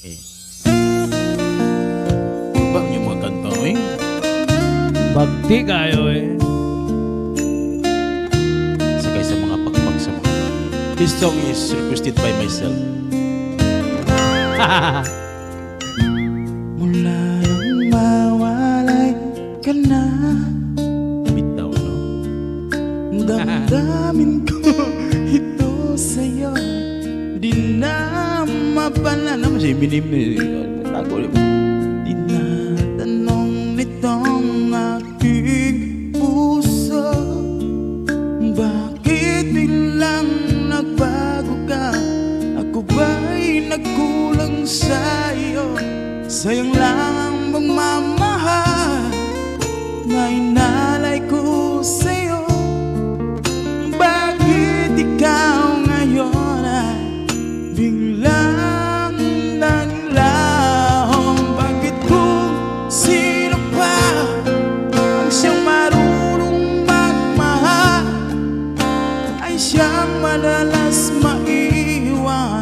Eh, ba yung mga kanta eh? Bagti kayo eh. Sakay sa mga pakpak sa mga. This song is requested by myself. Mula nang mawalay ka na, Bitaw, no? damdamin ko ito sa'yo. Di na mapala naman siya tago rin. Tinatanong nitong aking puso, bakit biglang nagbago ka? Ako ba'y nagkulang sa'yo? Sayang lang ang pagmamahal na inalay ko sa'yo. Bakit ikaw ngayon ay biglang naglaho? Bakit kung sino pa ang siyang marunong magmahal ay siyang madalas maiwan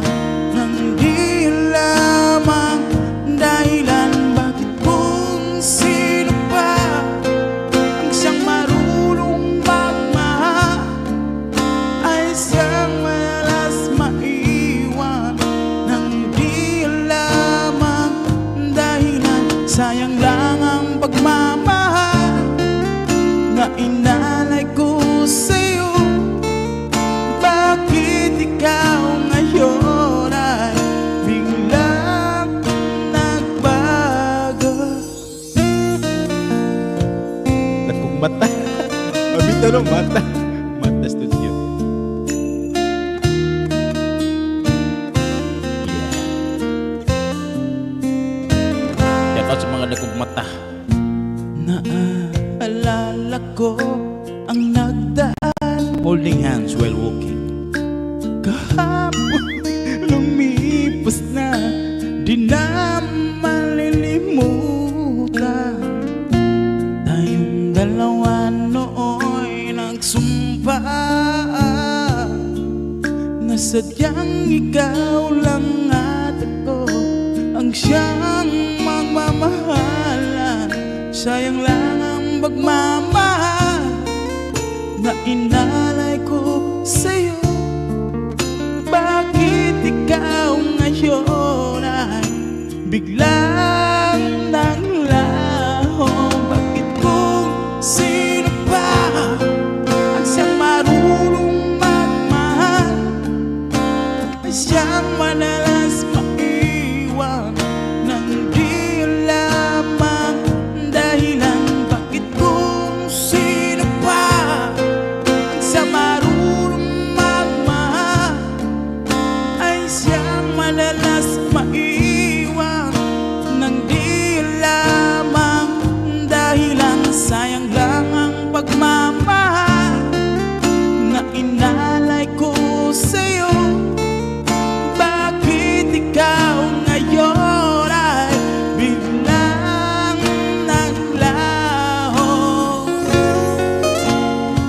ng di lamang dahilan? Bakit kung sino pa ang siyang marunong magmahal ay siyang madalas maiwan ng di lamang dahilan? Sayang lang ang pagmamahal na inalay ko sa'yo. Bakit ikaw ngayon ay biglang nagbago? Lakong mata. Mabito ng mata. Mata studio. Yeah. Shout out sa mga lakong mata. Naaalala ko ang nagdaan Holding hands while walking. kahapon, lumipas na, di na malilimutan. Tayong dalawa nooy nagsumpa na sadyang ikaw lang at ako ang siyang magmamahalan. Sayang lang ang pagmamahal na inalay ko sa'yo. Bakit ikaw ngayon ay biglang naglaho? Bakit kung sino pa ang siyang marunong magmahal ay siyang madalas maiwan ng di lamang dahilan? Bakit kung sino pa ang siyang marunong magmahal ay siyang madalas maiwan ng di lamang dahilan? Sayang lang ang pagmamahal na inalay ko sa'yo. Bakit ikaw ngayon ay biglang naglaho?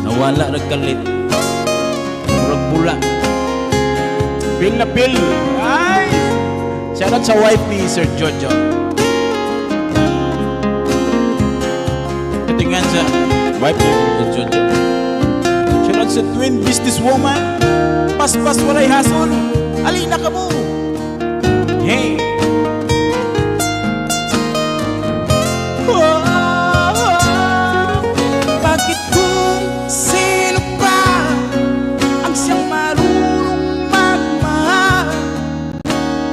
Nawala nagkalit. Murag pula. Bill na bill. Ay! Shout out sa wife ni Sir Jojo. Katingan sa wife ni Sir Jojo. Shout out sa twin businesswoman. Paspas walay hasol. Alina ka mo. Hey! Bakit kung sino pa ang siyang marunong magmahal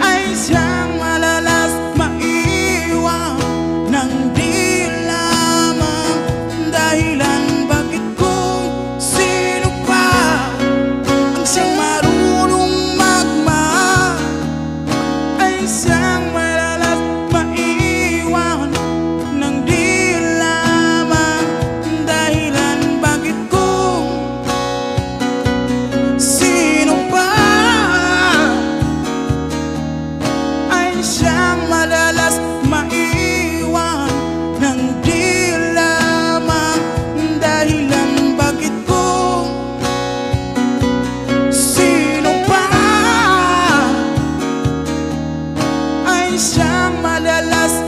ay siyang malalas maiwan ng di lamang dahilan? Bakit kung sino pa ang siyang marunong magmahal ay siyang malalas maiwan ng di lamang dahilan? Bakit kung sino pa ay siyang madalas maiwan ng di lamang dahilan? Bakit kung sino pa ay siyang madalas